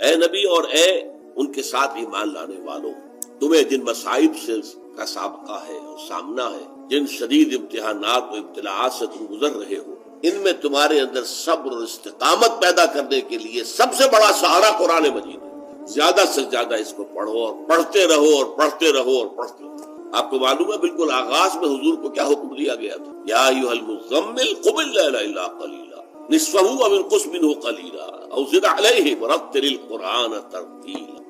اے نبی اور اے ان کے ساتھ ایمان لانے والوں، تمہیں جن مصائب سے کا سابقہ ہے اور سامنا ہے، جن شدید امتحانات و ابتلاءات سے تم گزر رہے ہو، ان میں تمہارے اندر صبر اور استقامت پیدا کرنے کے لیے سب سے بڑا سہارا قرآن مجید ہے۔ زیادہ سے زیادہ اس کو پڑھو اور پڑھتے رہو اور پڑھتے رہو اور پڑھتے رہو۔ آپ کو معلوم ہے بالکل آغاز میں حضور کو کیا حکم دیا گیا تھا؟ یا ایھا المزمل قم اللیل الا قلیلا نصفہ او انقص منہ قلیلا او زد علیہ ورتل القرآن ترتیلا۔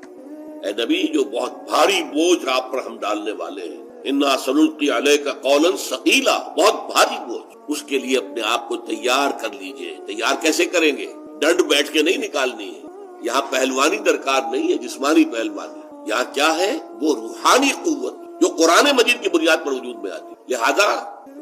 اے نبی، جو بہت بھاری بوجھ آپ پر ہم ڈالنے والے ہیں، انا سنلقی علیک قولا ثقیلا، بہت بھاری بوجھ، اس کے لیے اپنے آپ کو تیار کر لیجئے۔ تیار کیسے کریں گے؟ ڈنڈ بیٹھ کے نہیں نکالنی ہے، یہاں پہلوانی درکار نہیں ہے، جسمانی پہلوانی۔ یہاں کیا ہے؟ وہ روحانی قوت جو قرآن مجید کی بنیاد پر وجود میں آتی۔ لہذا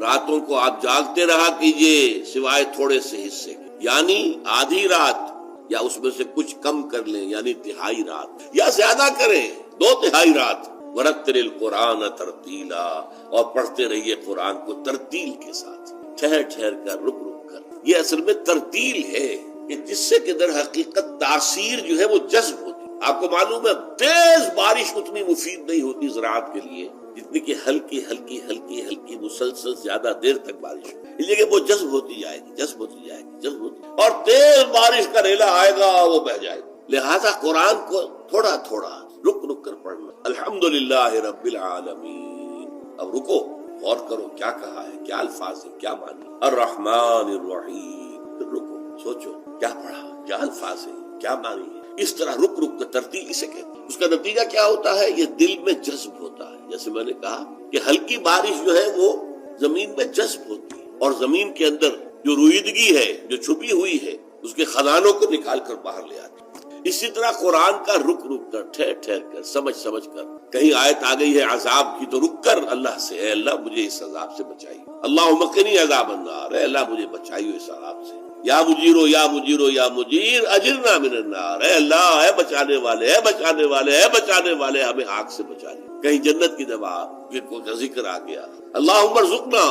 راتوں کو آپ جاگتے رہا کیجئے سوائے تھوڑے سے حصے کے، یعنی آدھی رات یا اس میں سے کچھ کم کر لیں، یعنی تہائی رات، یا زیادہ کریں 2/3 رات۔ ورتل القرآن ترتیلا، اور پڑھتے رہیے قرآن کو ترتیل کے ساتھ، ٹھہر ٹھہر کر، رک رک کر۔ یہ اصل میں ترتیل ہے کہ جس سے کہ در حقیقت تاثیر جو ہے وہ جذب ہوتی۔ آپ کو معلوم ہے تیز بارش اتنی مفید نہیں ہوتی زراعت کے لیے جتنی کہ ہلکی ہلکی ہلکی ہلکی مسلسل زیادہ دیر تک بارش ہو، اس لیے کہ وہ جذب ہوتی جائے گی، جذب ہوتی جائے گی، جذب ہوتی، اور تیز بارش کا ریلا آئے گا وہ بہ جائے گا۔ لہذا قرآن کو تھوڑا تھوڑا رک رک کر پڑھنا۔ الحمدللہ رب العالمین۔ اب رکو، غور کرو کیا کہا ہے، کیا الفاظ ہے، کیا معنی۔ الرحمن الرحیم، پھر رکو، سوچو کیا پڑھا، کیا الفاظ ہے، کیا معنی ہے۔ اس طرح رک رک کر ترتیل اسے کہتے ہیں۔ اس کا نتیجہ کیا ہوتا ہے؟ یہ دل میں جذب ہوتا ہے۔ جیسے میں نے کہا کہ ہلکی بارش جو ہے وہ زمین میں جذب ہوتی ہے، اور زمین کے اندر جو رویدگی ہے، جو چھپی ہوئی ہے، اس کے خزانوں کو نکال کر باہر لے آتی ہے۔ اسی طرح قرآن کا رک رک کر، ٹھہر ٹھہر کر، سمجھ سمجھ کر۔ کہیں آیت آ گئی ہے عذاب کی تو رک کر اللہ سے، اے اللہ مجھے اس عذاب سے بچائیے، اللہم قنی عذاب النار، اے اللہ مجھے بچائیے اس عذاب سے۔ یا مجیرو یا مجیرو یا مجیر اجرنا من النار، اے اللہ، اے بچانے والے، اے بچانے والے، اے بچانے والے، ہمیں آگ سے بچا لے۔ کہیں جنت کی جب کو ذکر آ گیا، اللہم ارزقنا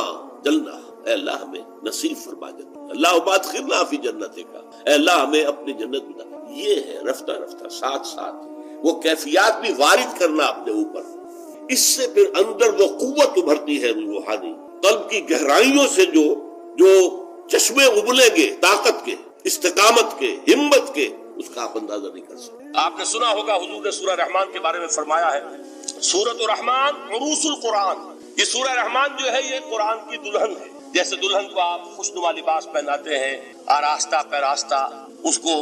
جلنا، اے اللہ ہمیں نصیب فرما جنت، اللہم ادخلنا فی جنتک، اے اللہ ہمیں اپنی جنت میں داخل۔ یہ ہے رفتہ رفتہ ساتھ ساتھ وہ کیفیات بھی وارد کرنا اپنے اوپر۔ اس سے پھر اندر وہ قوت ابھرتی ہے روحانی، قلب کی گہرائیوں سے جو چشمے ابلیں گے طاقت کے، استقامت کے، ہمت کے، اس کا آپ اندازہ نہیں کر سکتے۔ آپ نے سنا ہوگا حضور نے سورہ رحمان کے بارے میں فرمایا ہے، سورۃ الرحمان عروس القرآن۔ یہ سورہ رحمان جو ہے یہ قرآن کی دلہن ہے۔ جیسے دلہن کو آپ خوشنما لباس پہناتے ہیں، آراستہ پیراستہ، اس کو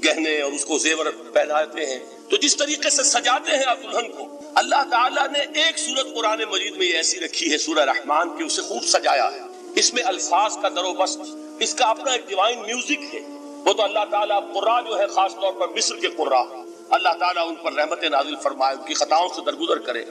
گہنے اور اس کو زیور پہناتے ہیں، تو جس طریقے سے سجاتے ہیں آپ دلہن کو، اللہ تعالیٰ نے ایک سورت قرآن مجید میں یہ ایسی رکھی ہے سورہ رحمان کی، اسے خوب سجایا ہے۔ اس میں الفاظ کا در و بست، اس کا اپنا ایک ڈیوائن میوزک ہے۔ وہ تو اللہ تعالیٰ قراء جو ہے خاص طور پر مصر کے قراء، اللہ تعالیٰ ان پر رحمت نازل فرمائے، ان کی خطاؤں سے درگزر کرے۔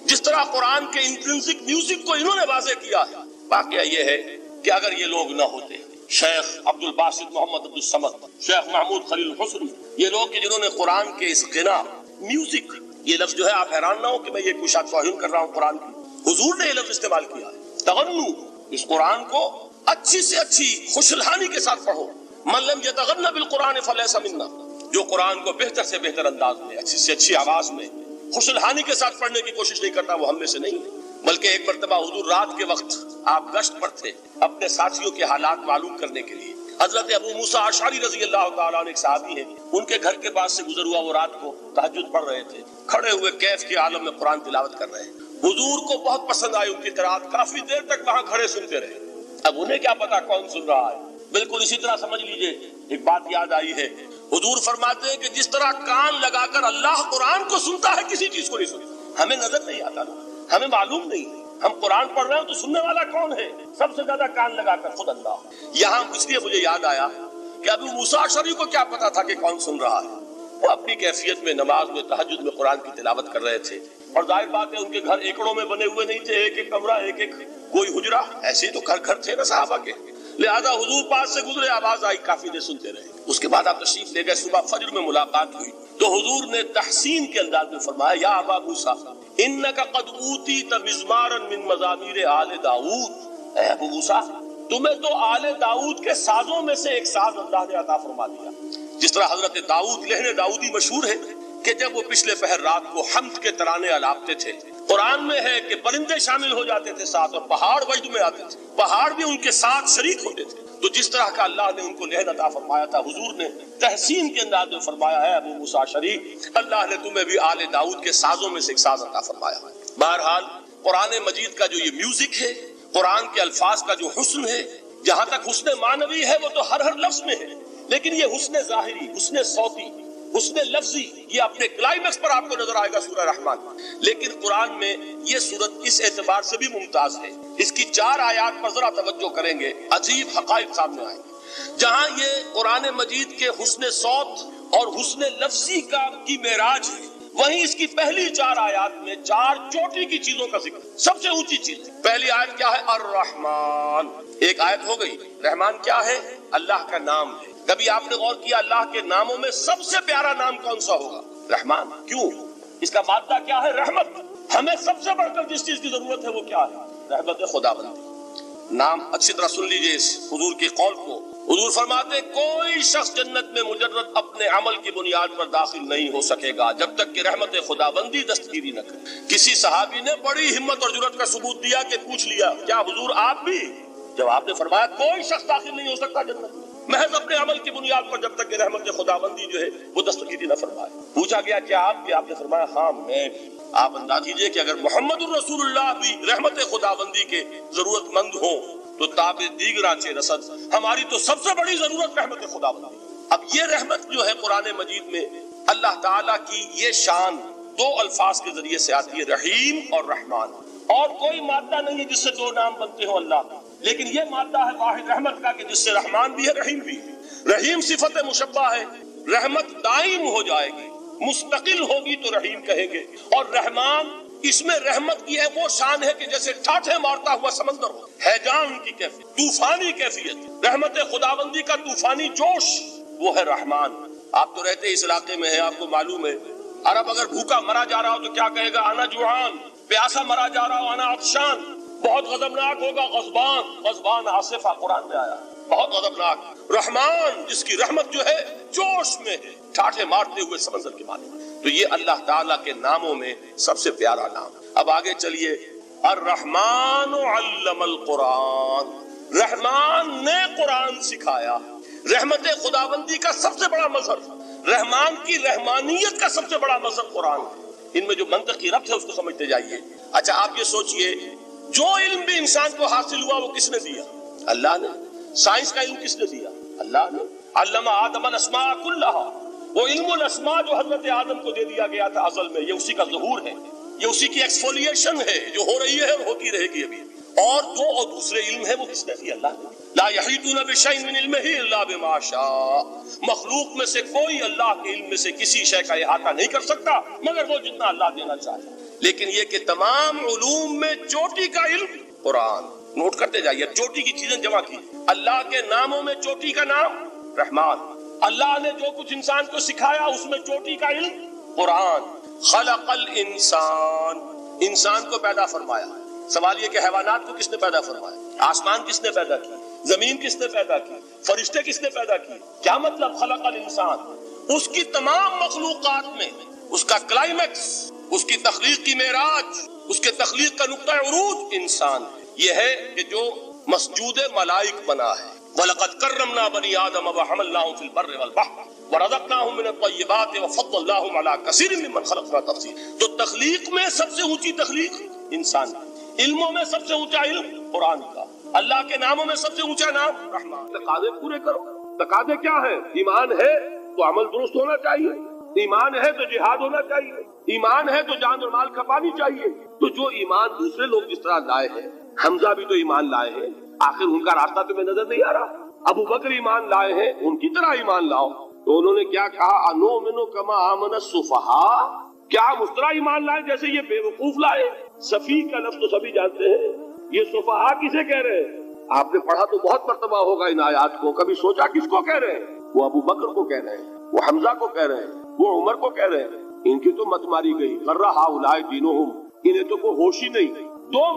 جس طرح قرآن کے انٹرنسک میوزک کو انہوں نے واضح کیا ہے، واقعہ یہ ہے کہ اگر یہ لوگ نہ ہوتے، شیخ عبد الباسط محمد عبد الصمد، شیخ محمود خلیل الحسنی، یہ لوگ کہ جنہوں نے قرآن کے اس غنا، میوزک، یہ لفظ جو ہے آپ حیران نہ ہو کہ میں یہ کوئی شاید توہین کر رہا ہوں قرآن کی، حضور نے یہ لفظ استعمال کیا ہے، تغنو، اس قرآن کو اچھی سے اچھی خوشلحانی کے ساتھ پڑھو۔ من لم یتغن بالقرآن فلیس منا، جو قرآن کو بہتر سے بہتر انداز میں، اچھی سے اچھی آواز میں، خوشلحانی کے ساتھ پڑھنے کی کوشش نہیں کرتا، وہ ہم میں سے نہیں ہے۔ بلکہ ایک مرتبہ حضور رات کے وقت آپ گشت پر تھے اپنے ساتھیوں کے حالات معلوم کرنے کے لیے۔ حضرت ابو موسیٰ اشعری رضی اللہ تعالیٰ عنہ ایک صحابی ہیں، ان کے گھر کے پاس سے گزر ہوا، وہ رات کو تہجد پڑھ رہے تھے، کھڑے ہوئے کیف کے عالم میں قرآن تلاوت کر رہے ہیں۔ حضور کو بہت پسند آئی ان کی قرات، کافی دیر تک وہاں کھڑے سنتے رہے۔ اب انہیں کیا پتا کون سن رہا ہے، بالکل اسی طرح سمجھ لیجئے ایک بات یاد آئی ہے، حضور فرماتے ہیں کہ جس طرح کان لگا کر اللہ قرآن کو سنتا ہے کسی چیز کو نہیں سنتا، ہمیں نظر نہیں آتا نا، ہمیں معلوم نہیں، ہم قرآن پڑھ رہے ہیں تو سننے والا کون ہے؟ سب سے زیادہ کان لگا کر خود اللہ۔ یہاں اس لیے مجھے یاد آیا کہ ابو موسیٰ اشعری کو کیا پتا تھا کہ کون سن رہا ہے، وہ اپنی کیفیت میں نماز میں تہجد میں قرآن کی تلاوت کر رہے تھے، اور ظاہر بات ہے ان کے گھر ایکڑوں میں بنے ہوئے نہیں تھے، ایک ایک کمرہ، ایک ایک کوئی حجرہ، ایسے ہی تو گھر تھے نا صحابہ کے، لہذا حضور پاس سے گزرے، آواز آئی، کافی دیر سنتے رہے۔ اس کے بعد آپ تشریف لے گئے، صبح فجر میں ملاقات ہوئی تو حضور نے تحسین کے انداز میں فرمایا، یا ابا موسیٰ انک قد اوتیت مزمارا من مزامیر آل داؤد، اے ابو موسیٰ تمہیں تو آل داؤد کے سازوں میں سے ایک ساز اللہ نے عطا فرما دیا۔ جس طرح حضرت داؤد لہن داؤدی مشہور ہے کہ جب وہ پچھلے پہر رات کو حمد کے ترانے الاپتے تھے، قرآن میں ہے کہ پرندے شامل ہو جاتے تھے ساتھ، اور پہاڑ وجد میں آتے تھے، پہاڑ بھی ان کے ساتھ شریک ہوتے تھے. تو جس طرح کا اللہ نے ان کو لہن عطا فرمایا تھا، حضور نے تحسین کے انداز میں فرمایا ہے ابو موسیٰ شریف، اللہ نے تمہیں بھی آل داؤد کے سازوں میں سے ایک ساز عطا فرمایا ہے. بہرحال قرآن مجید کا جو یہ میوزک ہے، قرآن کے الفاظ کا جو حسن ہے، جہاں تک حسن معنوی ہے وہ تو ہر لفظ میں ہے، لیکن یہ حسن ظاہری، حسن صوتی، حسن لفظی، یہ اپنے کلائمیکس پر آپ کو نظر آئے گا سورہ رحمان. لیکن قرآن میں یہ سورت اس اعتبار سے بھی ممتاز ہے، اس کی 4 آیات پر ذرا توجہ کریں گے، عجیب حقائق سامنے آئیں گے. جہاں یہ قرآن مجید کے حسن صوت اور حسن لفظی کی معراج ہے، وہیں اس کی پہلی 4 آیات میں 4 چوٹی کی چیزوں کا ذکر، سب سے اونچی چیز. پہلی آیت کیا ہے؟ الرحمن. ایک آیت ہو گئی. رحمان کیا ہے؟ اللہ کا نام ہے. کبھی آپ نے غور کیا اللہ کے ناموں میں سب سے پیارا نام کون سا ہوگا؟ رحمان. کیوں؟ اس کا مادہ کیا ہے؟ رحمت. ہمیں سب سے بڑھ کر جس چیز کی ضرورت ہے وہ کیا ہے؟ رحمت خداوندی. نام اچھی طرح سن لیجئے اس حضور کے قول کو. حضور فرماتے کوئی شخص جنت میں مجرد اپنے عمل کی بنیاد پر داخل نہیں ہو سکے گا جب تک کہ رحمت خداوندی دستگیری نہ کرے. کسی صحابی نے بڑی ہمت اور جرأت کا ثبوت دیا کہ پوچھ لیا کیا حضور آپ بھی؟ جب آپ نے فرمایا کوئی شخص داخل نہیں ہو سکتا جنت میں محض اپنے عمل کی بنیاد پر جب تک کہ رحمت خداوندی جو ہے وہ دستگیری نہ فرمائے. پوچھا گیا کیا آپ بھی؟ آپ نے فرمایا ہاں میں بھی. آپ انداز کیجئے کہ اگر محمد الرسول اللہ بھی رحمت خداوندی کے ضرورت مند ہوں تو تاب دیگراں چے رسد، ہماری تو سب سے بڑی ضرورت رحمت خداوندی. اب یہ رحمت جو ہے قرآن مجید میں اللہ تعالیٰ کی یہ شان 2 الفاظ کے ذریعے سے آتی ہے، رحیم اور رحمان. اور کوئی مادہ نہیں ہے جس سے 2 نام بنتے ہوں اللہ، لیکن یہ مادہ ہے واحد رحمت کا کہ جس سے رحمان بھی ہے رحیم بھی ہے. رحیم صفت مشبہ ہے، رحمت دائم ہو جائے گی، مستقل ہوگی تو رحیم کہیں گے. اور رحمان، اس میں رحمت کی ہے وہ شان ہے کہ جیسے ٹھاٹھے مارتا ہوا سمندر ہو، ہیجان کی کیفیت، طوفانی کیفیت. رحمت خداوندی کا طوفانی جوش وہ ہے رحمان. آپ تو رہتے اس علاقے میں ہیں، آپ کو معلوم ہے عرب اگر بھوکا مرا جا رہا ہو تو کیا کہے گا؟ انا جوعان. پیاسا مرا جا رہا ہو انا عطشان. بہت غضبناک ہوگا غضبان. غضبان آصفہ قرآن میں آیا، بہت غضبناک. رحمان جس کی رحمت جو ہے جوش میں ہے، ٹھاٹھے مارتے ہوئے سمندر کے معنی. تو یہ اللہ تعالیٰ کے ناموں میں سب سے پیارا نام. اب آگے چلیے. الرحمن علم القرآن. رحمان نے قرآن سکھایا. رحمت خداوندی کا سب سے بڑا مظہر، رحمان کی رحمانیت کا سب سے بڑا مظہر قرآن ہے. ان میں جو منطقی ربط ہے اس کو سمجھتے جائیے. اچھا آپ یہ سوچئے جو علم بھی انسان کو حاصل ہوا وہ کس نے دیا؟ اللہ نے. سائنس کا علم کس نے دیا؟ اللہ نے. علم آدم الاسماء کلھا. وہ علم الاسماء جو حضرت آدم کو دے دیا گیا تھا ازل میں، یہ اسی کا ظہور ہے، یہ اسی کی ایکسفولیشن ہے جو ہو رہی ہے اور ہوتی رہے گی ابھی. اور دوسرے علم ہے وہ کس نے دیا؟ اللہ نے. لا یحیطون بشیء من علمہ الا بما شاء. مخلوق میں سے کوئی اللہ کے علم میں سے کسی شے کا احاطہ نہیں کر سکتا مگر وہ جتنا اللہ دینا چاہے. لیکن یہ کہ تمام علوم میں چوٹی کا علم قرآن. نوٹ کرتے جائیے، چوٹی کی چیزیں جمع کی. اللہ کے ناموں میں چوٹی کا نام رحمان. اللہ نے جو کچھ انسان کو سکھایا اس میں چوٹی کا علم قرآن. خلق الانسان. انسان کو پیدا فرمایا. سوال یہ کہ حیوانات کو کس نے پیدا فرمایا؟ آسمان کس نے پیدا کی؟ زمین کس نے پیدا کی؟ فرشتے کس نے پیدا کی؟ کیا مطلب خلق الانسان؟ اس کی تمام مخلوقات میں اس کا کلائمیکس، اس کی تخلیق کی معراج، اس کے تخلیق کا نقطہ عروج انسان یہ ہے کہ جو مسجود ملائک بنا ہے. وَلَقَدْ كَرَّمْنَا بَنِي آدَمَ وَحَمَلْنَاهُمْ فِي الْبَرِّ وَالْبَحْرِ وَرَزَقْنَاهُمْ مِنَ الطَّيِّبَاتِ وَفَضَّلْنَاهُمْ عَلَى كَثِيرٍ مِّمَّنْ خَلَقْنَا تَفْضِيلًا. تو تخلیق میں سب سے اونچی تخلیق انسان کی. علموں میں سب سے اونچا علم قرآن کا. اللہ کے ناموں میں سب سے اونچا نام رحمان. تقاضے پورے کرو. تقاضے کیا ہے؟ ایمان ہے تو عمل درست ہونا چاہیے، ایمان ہے تو جہاد ہونا چاہیے، ایمان ہے تو جان اور مال کھپانی چاہیے. تو جو ایمان دوسرے لوگ جس طرح لائے ہیں، حمزہ بھی تو ایمان لائے ہیں، آخر ان کا راستہ تمہیں نظر نہیں آ رہا؟ ابو بکر ایمان لائے ہیں، ان کی طرح ایمان لاؤ. تو انہوں نے کیا کہا؟ انؤمن کما آمن السفہاء. کیا ہم اس طرح ایمان لائے جیسے یہ بے وقوف لائے؟ سفیہ کا لفظ تو سبھی جانتے ہیں. یہ سفہاء کسے کہہ رہے ہیں؟ آپ نے پڑھا تو بہت مرتبہ ہوگا ان آیات کو. کبھی سوچا کس کو کہہ رہے ہیں؟ وہ ابو بکر کو کہہ رہے ہیں، وہ حمزہ کو کہہ رہے ہیں، وہ عمر کو کہہ رہے ہیں. ان کی تو مت ماری گئی. غر ہؤلاء دینہم. انہیں تو کوئی ہوش ہی نہیں. 2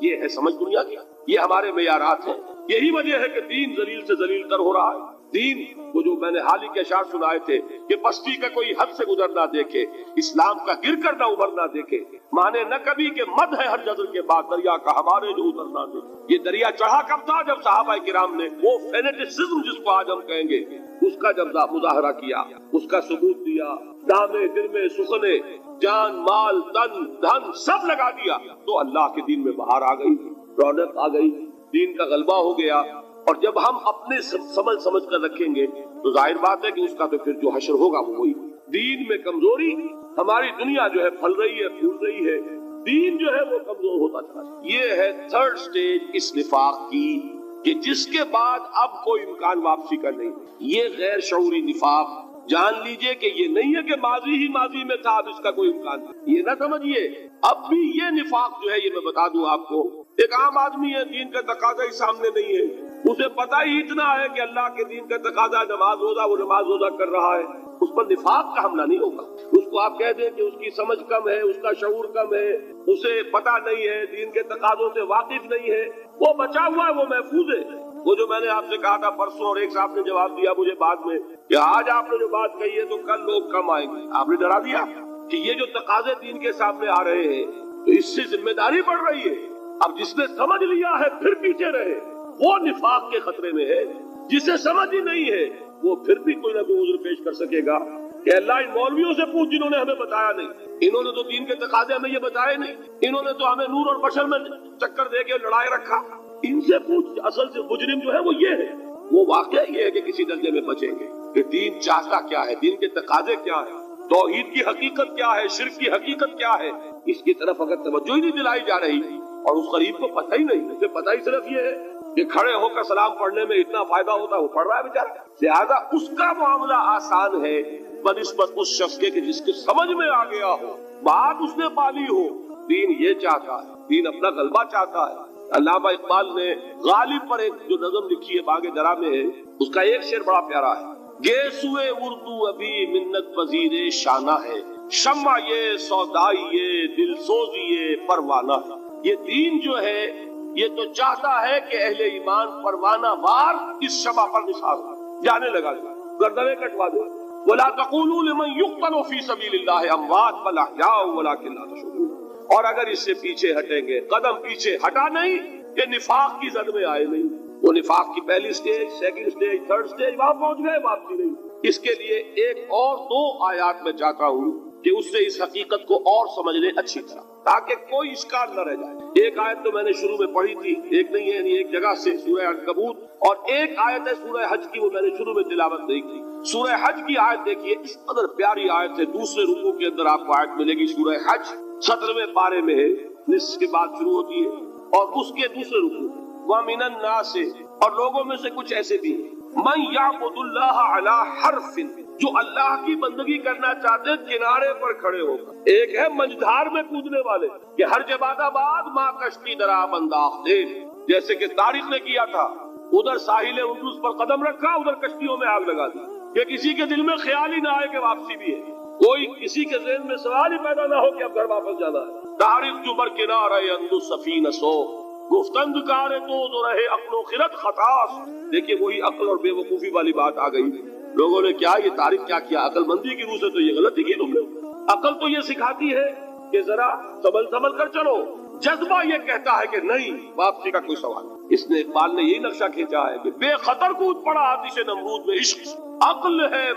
یہ ہے سمجھ دنیا کی، یہ ہمارے معیارات ہیں. یہی وجہ ہے کہ دین ذلیل سے ذلیل تر ہو رہا ہے. دین وہ جو میں نے حال ہی کے اشعار سنائے تھے کہ پستی کا کوئی حد سے گزر نہ دیکھے، اسلام کا گر کر نہ ابھر نہ دیکھے، مانے نہ کبھی کہ مد ہے ہر جذر کے بعد دریا کا ہمارے جو اتر نہ دے. یہ دریا چڑھا کب تھا؟ جب صحابہ کرام نے وہ فینیٹسزم جس کو آج ہم کہیں گے اس کا جب مظاہرہ کیا، اس کا ثبوت دیا، دامے دل میں سخنے جان مال تن دھن سب لگا دیا، تو اللہ کے دین میں بہار آ گئی، رونق آ گئی، دین کا غلبہ ہو گیا. اور جب ہم اپنے سمجھ کر رکھیں گے تو ظاہر بات ہے کہ اس کا تو پھر جو حشر ہوگا وہ وہی. دین میں کمزوری، ہماری دنیا جو ہے پھل رہی ہے پھول رہی ہے، دین جو ہے وہ کمزور ہوتا چلا. یہ ہے تھرڈ سٹیج اس نفاق کی کہ جس کے بعد اب کوئی امکان واپسی کا نہیں. یہ غیر شعوری نفاق جان لیجئے کہ یہ نہیں ہے کہ ماضی ہی ماضی میں تھا اب اس کا کوئی امکان نہیں. یہ نہ سمجھیے اب بھی یہ نفاق جو ہے، یہ میں بتا دوں آپ کو، ایک عام آدمی ہے، دین کا تقاضا ہی سامنے نہیں ہے، اسے پتہ ہی اتنا ہے کہ اللہ کے دین کا تقاضا نماز روزہ، وہ نماز روزہ کر رہا ہے، اس پر نفاق کا حملہ نہیں ہوگا. اس کو آپ کہہ دیں کہ اس کی سمجھ کم ہے، اس کا شعور کم ہے، اسے پتہ نہیں ہے، دین کے تقاضوں سے واقف نہیں ہے، وہ بچا ہوا ہے، وہ محفوظ ہے. وہ جو میں نے آپ سے کہا تھا پرسوں اور ایک صاحب نے جواب دیا مجھے بعد میں کہ آج آپ نے جو بات کہی ہے تو کل لوگ کم آئیں گے، آپ نے ڈرا دیا کہ یہ جو تقاضے دین کے سامنے آ رہے ہیں تو اس سے ذمہ داری بڑھ رہی ہے. اب جس نے سمجھ لیا ہے پھر پیچھے رہے وہ نفاق کے خطرے میں ہے، جسے سمجھ ہی نہیں ہے وہ پھر بھی کوئی نہ کوئی عذر پیش کر سکے گا کہ اللہ ان مولویوں سے پوچھ جنہوں نے ہمیں بتایا نہیں، انہوں نے تو دین کے تقاضے ہمیں یہ بتائے نہیں، انہوں نے تو ہمیں نور اور بشر میں چکر دے کے لڑائے رکھا، ان سے پوچھ. اصل سے مجرم جو ہے وہ یہ ہے. وہ واقعہ یہ ہے کہ کسی درجے میں بچیں گے کہ دین چاہتا کیا ہے، دین کے تقاضے کیا ہے، توحید کی حقیقت کیا ہے، شرک کی حقیقت کیا ہے. اس کی طرف اگر توجہ ہی نہیں دلائی جا رہی اور اس غریب کو پتہ ہی نہیں، اسے پتہ ہی صرف یہ ہے کہ کھڑے ہو کر سلام پڑھنے میں اتنا فائدہ ہوتا ہے، وہ پڑھ رہا ہے بیچارہ، لہذا اس کا معاملہ آسان ہے بنسبت اس شخص کے کہ جس کے سمجھ میں آ گیا ہو، بات اس نے پالی ہو. دین یہ چاہتا ہے، دین اپنا غلبہ چاہتا ہے. علامہ اقبال نے غالب پر ایک جو نظم لکھی ہے باغ درا میں ہے، اس کا ایک شعر بڑا پیارا ہے. گیسوئے اردو ابھی منت پذیر شانہ ہے، شمع یہ سودائی یہ دل سوزی یہ پروانہ ہے. یہ دین جو ہے یہ تو چاہتا ہے کہ اہل ایمان پروانہ وار اس شمع پر نثار جانے لگا گردنیں کٹوا دے. وَلَا تَقُولُوا لِمَنْ يُقْتَلُ فِي سَبِيلِ اللَّهِ أَمْوَاتٌ بَلْ أَحْيَاءٌ وَلَكِنْ لَا تَشْعُرُونَ. اور اگر اس سے پیچھے ہٹیں گے، قدم پیچھے ہٹا نہیں کہ نفاق کی زد میں آئے نہیں. وہ نفاق کی پہلی stage, second stage, third stage وہاں پہنچ گئے، واپسی نہیں. اس کے لیے ایک اور دو آیات میں چاہتا ہوں کہ اس سے اس حقیقت کو اور سمجھ لیں اچھی طرح تاکہ کوئی اشکال نہ رہ جائے. ایک آیت تو میں نے شروع میں پڑھی تھی، ایک نہیں ہے یعنی ایک جگہ سے سورہ عنکبوت، اور ایک آیت ہے سورہ حج کی، وہ میں نے شروع میں تلاوت نہیں کی. سورہ حج کی آیت دیکھیے، اس قدر پیاری آیت ہے. دوسرے رکوع کے اندر آپ کو آیت ملے گی، سورہ حج 17ویں پارے میں ہے، نصف کے بعد شروع ہوتی ہے، اور اس کے دوسرے رکوع وَمِنَ النَّاسِ، اور لوگوں میں سے کچھ ایسے بھی ہیں مَن يَعْبُدُ اللَّهَ عَلَى حَرْفٍ، جو اللہ کی بندگی کرنا چاہتے کنارے پر کھڑے ہو کر. ایک ہے منجدھار میں کودنے والے کہ ہر جباد آباد ماں کشتی درا بنداختے، جیسے کہ تاریخ نے کیا تھا، ادھر ساحل اندلس پر قدم رکھا، ادھر کشتیوں میں آگ لگا دی کہ کسی کے دل میں خیال ہی نہ آئے کہ واپسی بھی ہے، کوئی کسی کے ذہن میں سوال ہی پیدا نہ ہو کہ اب گھر واپس جانا ہے. تاریخ جو بر کنارہ اندلس سفینہ سو گفتند کارے تو رہے عقل و خرد خطاس. دیکھیے وہی عقل اور بے وقوفی والی بات آ گئی. لوگوں نے کیا یہ تاریخ کیا کیا، عقل مندی کی روح سے تو یہ غلطی کی تم نے. عقل تو یہ سکھاتی ہے کہ ذرا سنبھل کر چلو، جذبہ یہ کہتا ہے کہ نہیں، واپسی کا کوئی سوال. اس نے اقبال نے یہی نقشہ کھینچا ہے کہ بے خطر کود پڑا آتش نمرود میں عشق، عقل ہے